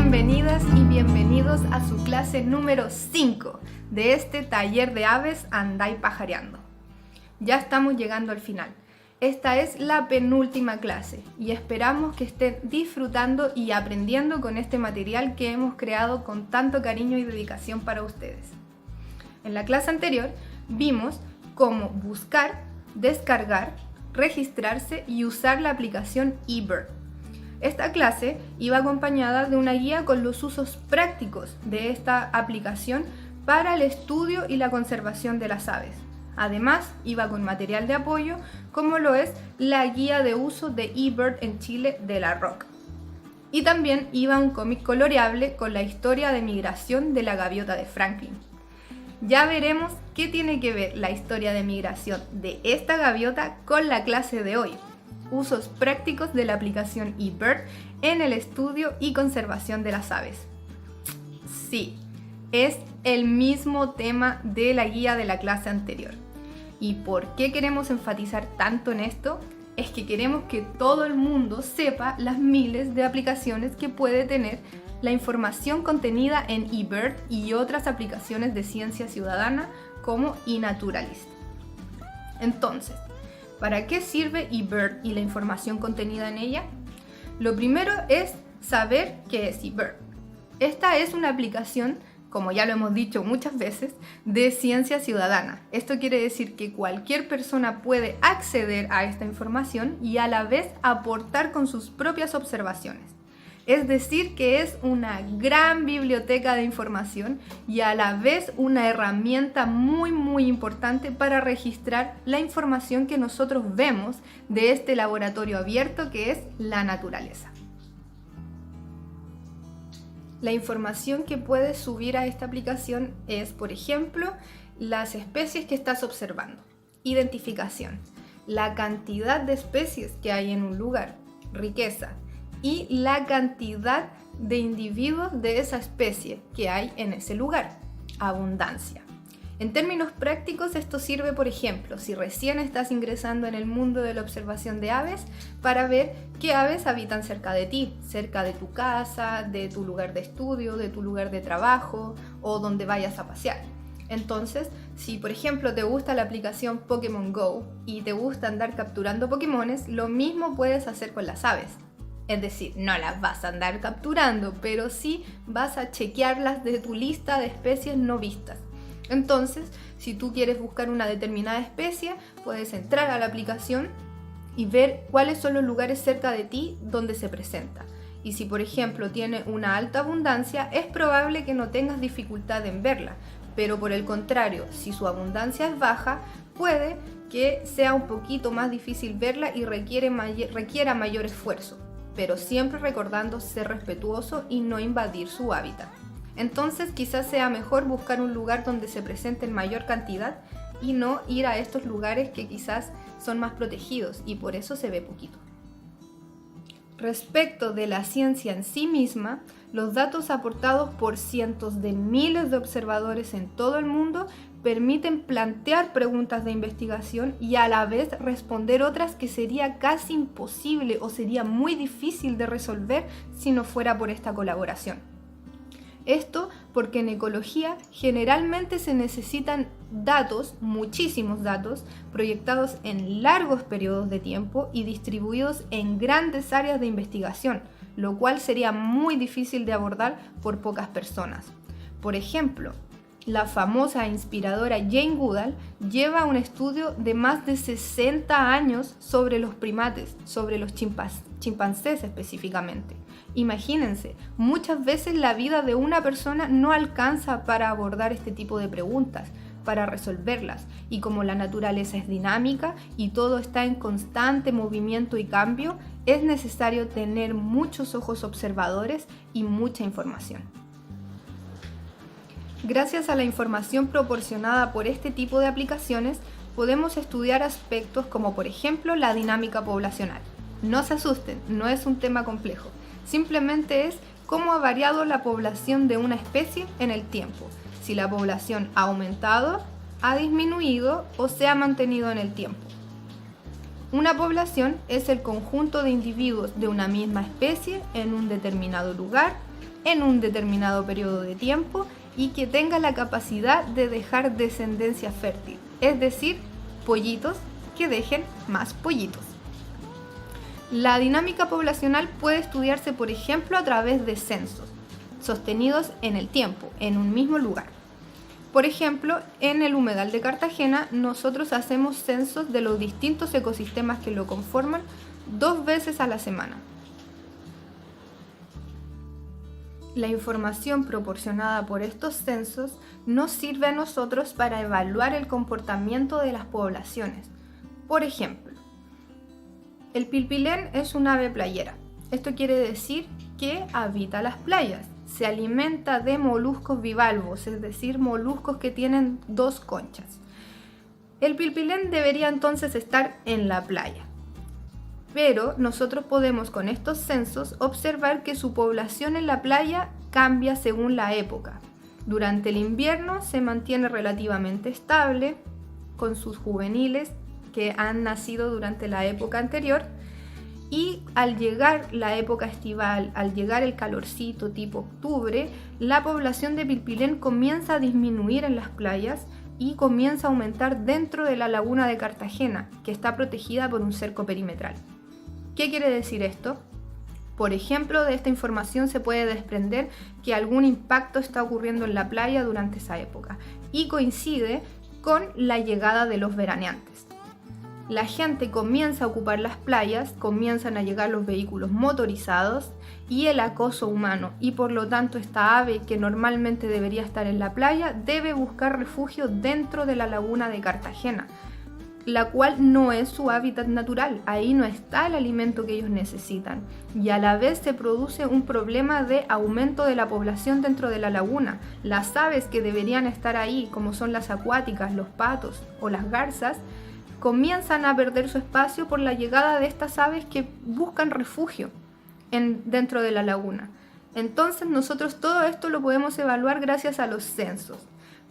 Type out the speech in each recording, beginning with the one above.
Bienvenidas y bienvenidos a su clase número 5 de este taller de aves Anday Pajareando. Ya estamos llegando al final. Esta es la penúltima clase y esperamos que estén disfrutando y aprendiendo con este material que hemos creado con tanto cariño y dedicación para ustedes. En la clase anterior vimos cómo buscar, descargar, registrarse y usar la aplicación eBird. Esta clase iba acompañada de una guía con los usos prácticos de esta aplicación para el estudio y la conservación de las aves. Además, iba con material de apoyo, como lo es la guía de uso de eBird en Chile de la ROC. Y también iba un cómic coloreable con la historia de migración de la gaviota de Franklin. Ya veremos qué tiene que ver la historia de migración de esta gaviota con la clase de hoy. Usos prácticos de la aplicación eBird en el estudio y conservación de las aves. Sí, es el mismo tema de la guía de la clase anterior. ¿Y por qué queremos enfatizar tanto en esto? Es que queremos que todo el mundo sepa las miles de aplicaciones que puede tener la información contenida en eBird y otras aplicaciones de ciencia ciudadana como eNaturalist. Entonces, ¿para qué sirve eBird y la información contenida en ella? Lo primero es saber qué es eBird. Esta es una aplicación, como ya lo hemos dicho muchas veces, de ciencia ciudadana. Esto quiere decir que cualquier persona puede acceder a esta información y a la vez aportar con sus propias observaciones. Es decir, que es una gran biblioteca de información y a la vez una herramienta muy importante para registrar la información que nosotros vemos de este laboratorio abierto que es la naturaleza. La información que puedes subir a esta aplicación es, por ejemplo, las especies que estás observando, identificación, la cantidad de especies que hay en un lugar, riqueza, y la cantidad de individuos de esa especie que hay en ese lugar, abundancia. En términos prácticos, esto sirve, por ejemplo, si recién estás ingresando en el mundo de la observación de aves, para ver qué aves habitan cerca de ti, cerca de tu casa, de tu lugar de estudio, de tu lugar de trabajo o donde vayas a pasear. Entonces, si por ejemplo te gusta la aplicación Pokémon Go y te gusta andar capturando Pokémones, lo mismo puedes hacer con las aves. Es decir, no las vas a andar capturando, pero sí vas a chequearlas de tu lista de especies no vistas. Entonces, si tú quieres buscar una determinada especie, puedes entrar a la aplicación y ver cuáles son los lugares cerca de ti donde se presenta. Y si, por ejemplo, tiene una alta abundancia, es probable que no tengas dificultad en verla. Pero por el contrario, si su abundancia es baja, puede que sea un poquito más difícil verla y requiera mayor esfuerzo, pero siempre recordando ser respetuoso y no invadir su hábitat. Entonces quizás sea mejor buscar un lugar donde se presente en mayor cantidad y no ir a estos lugares que quizás son más protegidos y por eso se ve poquito. Respecto de la ciencia en sí misma, los datos aportados por cientos de miles de observadores en todo el mundo permiten plantear preguntas de investigación y a la vez responder otras que sería casi imposible o sería muy difícil de resolver si no fuera por esta colaboración. Esto porque en ecología generalmente se necesitan datos, muchísimos datos, proyectados en largos periodos de tiempo y distribuidos en grandes áreas de investigación, lo cual sería muy difícil de abordar por pocas personas. Por ejemplo, la famosa e inspiradora Jane Goodall lleva un estudio de más de 60 años sobre los primates, sobre los chimpancés específicamente. Imagínense, muchas veces la vida de una persona no alcanza para abordar este tipo de preguntas, para resolverlas, y como la naturaleza es dinámica y todo está en constante movimiento y cambio, es necesario tener muchos ojos observadores y mucha información. Gracias a la información proporcionada por este tipo de aplicaciones, podemos estudiar aspectos como por ejemplo la dinámica poblacional. No se asusten, no es un tema complejo, simplemente es cómo ha variado la población de una especie en el tiempo, si la población ha aumentado, ha disminuido o se ha mantenido en el tiempo. Una población es el conjunto de individuos de una misma especie en un determinado lugar en un determinado periodo de tiempo y que tenga la capacidad de dejar descendencia fértil, es decir, pollitos que dejen más pollitos. La dinámica poblacional puede estudiarse, por ejemplo, a través de censos, sostenidos en el tiempo, en un mismo lugar. Por ejemplo, en el humedal de Cartagena, nosotros hacemos censos de los distintos ecosistemas que lo conforman 2 veces a la semana. La información proporcionada por estos censos nos sirve a nosotros para evaluar el comportamiento de las poblaciones. Por ejemplo, el pilpilén es un ave playera. Esto quiere decir que habita las playas. Se alimenta de moluscos bivalvos, es decir, moluscos que tienen 2 conchas. El pilpilén debería entonces estar en la playa. Pero nosotros podemos con estos censos observar que su población en la playa cambia según la época. Durante el invierno se mantiene relativamente estable con sus juveniles que han nacido durante la época anterior, y al llegar la época estival, al llegar el calorcito tipo octubre, la población de pilpilén comienza a disminuir en las playas y comienza a aumentar dentro de la laguna de Cartagena, que está protegida por un cerco perimetral. ¿Qué quiere decir esto? Por ejemplo, de esta información se puede desprender que algún impacto está ocurriendo en la playa durante esa época y coincide con la llegada de los veraneantes. La gente comienza a ocupar las playas, comienzan a llegar los vehículos motorizados y el acoso humano, y por lo tanto esta ave que normalmente debería estar en la playa debe buscar refugio dentro de la laguna de Cartagena, la cual no es su hábitat natural. Ahí no está el alimento que ellos necesitan, y a la vez se produce un problema de aumento de la población dentro de la laguna. Las aves que deberían estar ahí, como son las acuáticas, los patos o las garzas, comienzan a perder su espacio por la llegada de estas aves que buscan refugio dentro de la laguna. Entonces nosotros todo esto lo podemos evaluar gracias a los censos,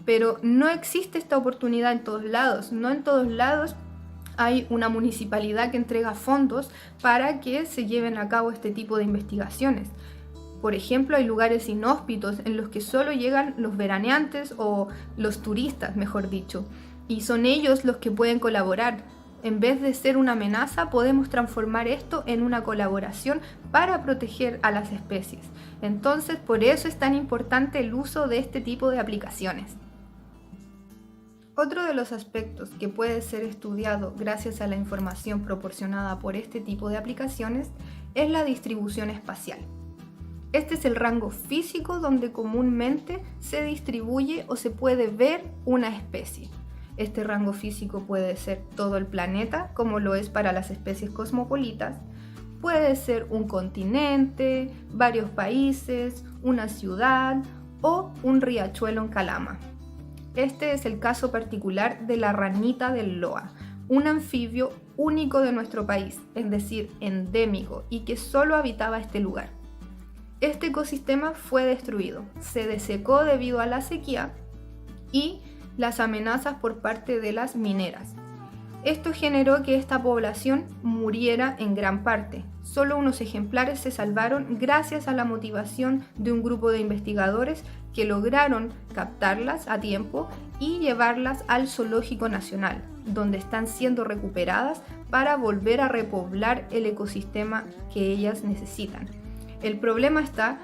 pero no existe esta oportunidad en todos lados. No en todos lados hay una municipalidad que entrega fondos para que se lleven a cabo este tipo de investigaciones. Por ejemplo, hay lugares inhóspitos en los que solo llegan los veraneantes o los turistas, mejor dicho, y son ellos los que pueden colaborar. En vez de ser una amenaza, podemos transformar esto en una colaboración para proteger a las especies. Entonces, por eso es tan importante el uso de este tipo de aplicaciones. Otro de los aspectos que puede ser estudiado gracias a la información proporcionada por este tipo de aplicaciones es la distribución espacial. Este es el rango físico donde comúnmente se distribuye o se puede ver una especie. Este rango físico puede ser todo el planeta, como lo es para las especies cosmopolitas, puede ser un continente, varios países, una ciudad o un riachuelo en Calama. Este es el caso particular de la ranita del Loa, un anfibio único de nuestro país, es decir, endémico, y que solo habitaba este lugar. Este ecosistema fue destruido, se desecó debido a la sequía y las amenazas por parte de las mineras. Esto generó que esta población muriera en gran parte. Solo unos ejemplares se salvaron gracias a la motivación de un grupo de investigadores que lograron captarlas a tiempo y llevarlas al Zoológico Nacional, donde están siendo recuperadas para volver a repoblar el ecosistema que ellas necesitan. El problema está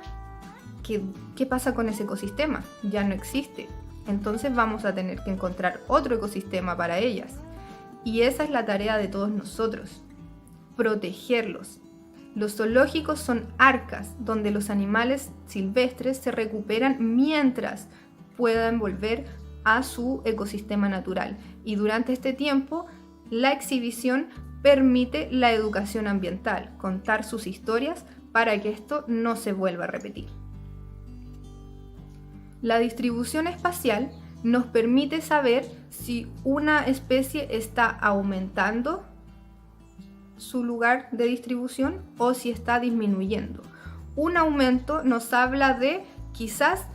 que, ¿qué pasa con ese ecosistema? Ya no existe. Entonces vamos a tener que encontrar otro ecosistema para ellas. Y esa es la tarea de todos nosotros, protegerlos. Los zoológicos son arcas donde los animales silvestres se recuperan mientras puedan volver a su ecosistema natural. Y durante este tiempo, la exhibición permite la educación ambiental, contar sus historias para que esto no se vuelva a repetir. La distribución espacial nos permite saber si una especie está aumentando su lugar de distribución o si está disminuyendo. Un aumento nos habla de quizás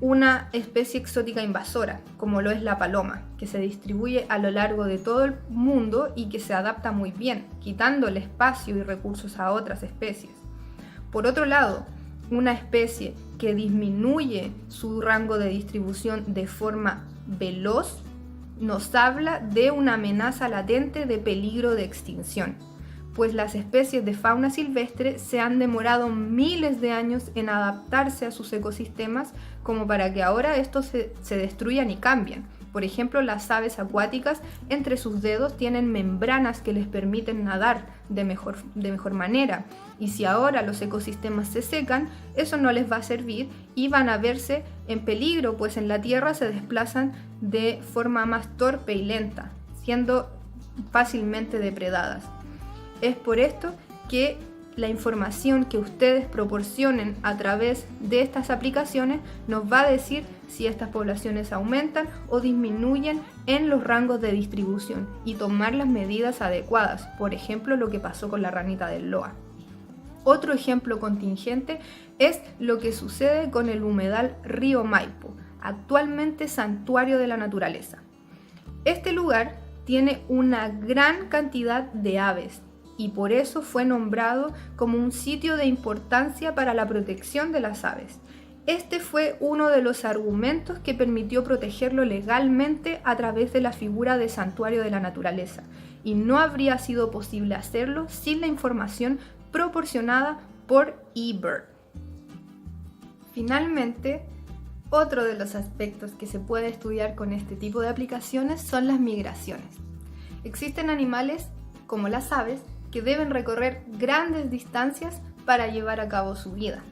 una especie exótica invasora, como lo es la paloma, que se distribuye a lo largo de todo el mundo y que se adapta muy bien, quitándole espacio y recursos a otras especies. Por otro lado, una especie que disminuye su rango de distribución de forma veloz, nos habla de una amenaza latente de peligro de extinción, pues las especies de fauna silvestre se han demorado miles de años en adaptarse a sus ecosistemas como para que ahora estos se destruyan y cambien. Por ejemplo, las aves acuáticas entre sus dedos tienen membranas que les permiten nadar de mejor manera. Y si ahora los ecosistemas se secan, eso no les va a servir y van a verse en peligro, pues en la Tierra se desplazan de forma más torpe y lenta, siendo fácilmente depredadas. Es por esto que la información que ustedes proporcionen a través de estas aplicaciones nos va a decir si estas poblaciones aumentan o disminuyen en los rangos de distribución y tomar las medidas adecuadas, por ejemplo lo que pasó con la ranita del Loa. Otro ejemplo contingente es lo que sucede con el humedal Río Maipo, actualmente santuario de la naturaleza. Este lugar tiene una gran cantidad de aves y por eso fue nombrado como un sitio de importancia para la protección de las aves. Este fue uno de los argumentos que permitió protegerlo legalmente a través de la figura de santuario de la naturaleza, y no habría sido posible hacerlo sin la información proporcionada por eBird. Finalmente, otro de los aspectos que se puede estudiar con este tipo de aplicaciones son las migraciones. Existen animales, como las aves, que deben recorrer grandes distancias para llevar a cabo su vida.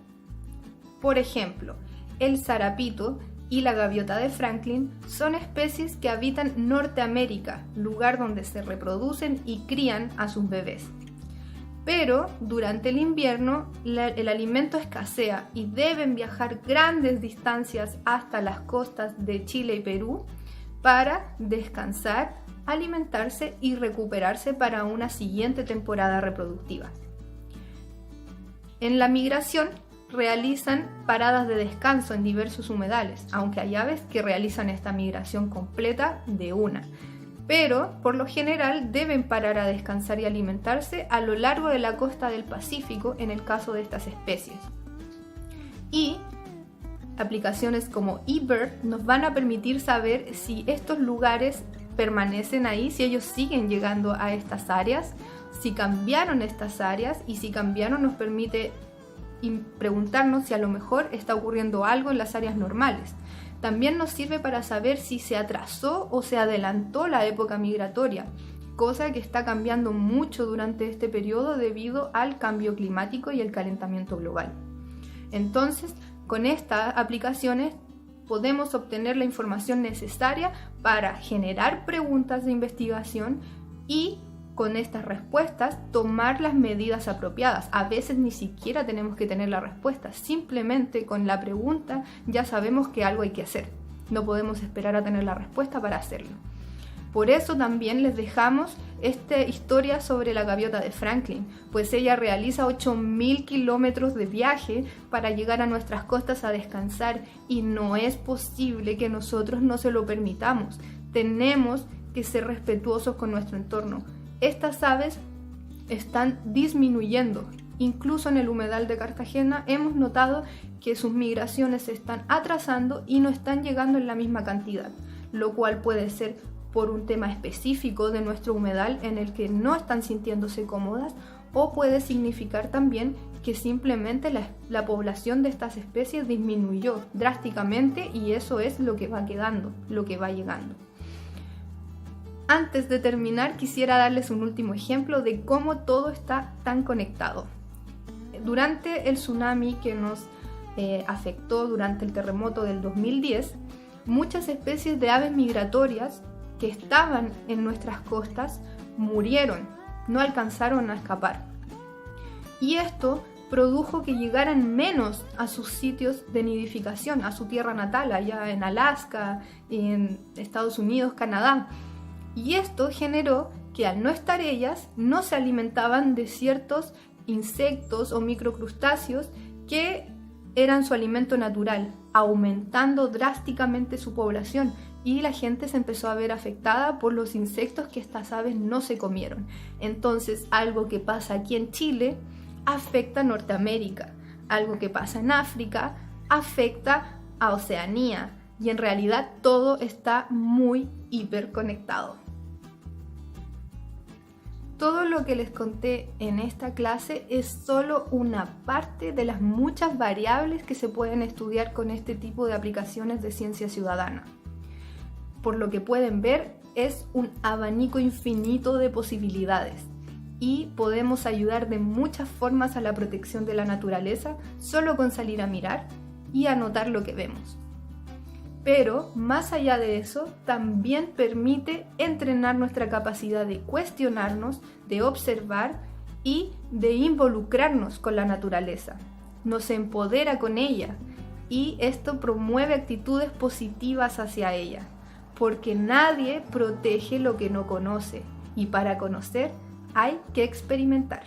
Por ejemplo, el zarapito y la gaviota de Franklin son especies que habitan Norteamérica, lugar donde se reproducen y crían a sus bebés. Pero durante el invierno el alimento escasea y deben viajar grandes distancias hasta las costas de Chile y Perú para descansar, alimentarse y recuperarse para una siguiente temporada reproductiva. En la migración realizan paradas de descanso en diversos humedales, aunque hay aves que realizan esta migración completa de una, pero por lo general deben parar a descansar y alimentarse a lo largo de la costa del Pacífico en el caso de estas especies. Y aplicaciones como eBird nos van a permitir saber si estos lugares permanecen ahí, si ellos siguen llegando a estas áreas, si cambiaron estas áreas, y si cambiaron nos permite preguntarnos si a lo mejor está ocurriendo algo en las áreas normales. También nos sirve para saber si se atrasó o se adelantó la época migratoria, cosa que está cambiando mucho durante este periodo debido al cambio climático y el calentamiento global. Entonces, con estas aplicaciones podemos obtener la información necesaria para generar preguntas de investigación y con estas respuestas tomar las medidas apropiadas. A veces ni siquiera tenemos que tener la respuesta, simplemente con la pregunta ya sabemos que algo hay que hacer. No podemos esperar a tener la respuesta para hacerlo. Por eso también les dejamos esta historia sobre la gaviota de Franklin, pues ella realiza 8.000 kilómetros de viaje para llegar a nuestras costas a descansar y no es posible que nosotros no se lo permitamos. Tenemos que ser respetuosos con nuestro entorno. Estas aves están disminuyendo. Incluso en el humedal de Cartagena hemos notado que sus migraciones se están atrasando y no están llegando en la misma cantidad, lo cual puede ser por un tema específico de nuestro humedal en el que no están sintiéndose cómodas, o puede significar también que simplemente la población de estas especies disminuyó drásticamente y eso es lo que va quedando, lo que va llegando. Antes de terminar, quisiera darles un último ejemplo de cómo todo está tan conectado. Durante el tsunami que nos afectó durante el terremoto del 2010, muchas especies de aves migratorias que estaban en nuestras costas murieron, no alcanzaron a escapar. Y esto produjo que llegaran menos a sus sitios de nidificación, a su tierra natal, allá en Alaska, en Estados Unidos, Canadá. Y esto generó que al no estar ellas, no se alimentaban de ciertos insectos o microcrustáceos que eran su alimento natural, aumentando drásticamente su población. Y la gente se empezó a ver afectada por los insectos que estas aves no se comieron. Entonces, algo que pasa aquí en Chile afecta a Norteamérica, algo que pasa en África afecta a Oceanía y en realidad todo está muy hiperconectado. Todo lo que les conté en esta clase es solo una parte de las muchas variables que se pueden estudiar con este tipo de aplicaciones de ciencia ciudadana. Por lo que pueden ver, es un abanico infinito de posibilidades y podemos ayudar de muchas formas a la protección de la naturaleza solo con salir a mirar y anotar lo que vemos. Pero, más allá de eso, también permite entrenar nuestra capacidad de cuestionarnos, de observar y de involucrarnos con la naturaleza. Nos empodera con ella y esto promueve actitudes positivas hacia ella, porque nadie protege lo que no conoce y para conocer hay que experimentar.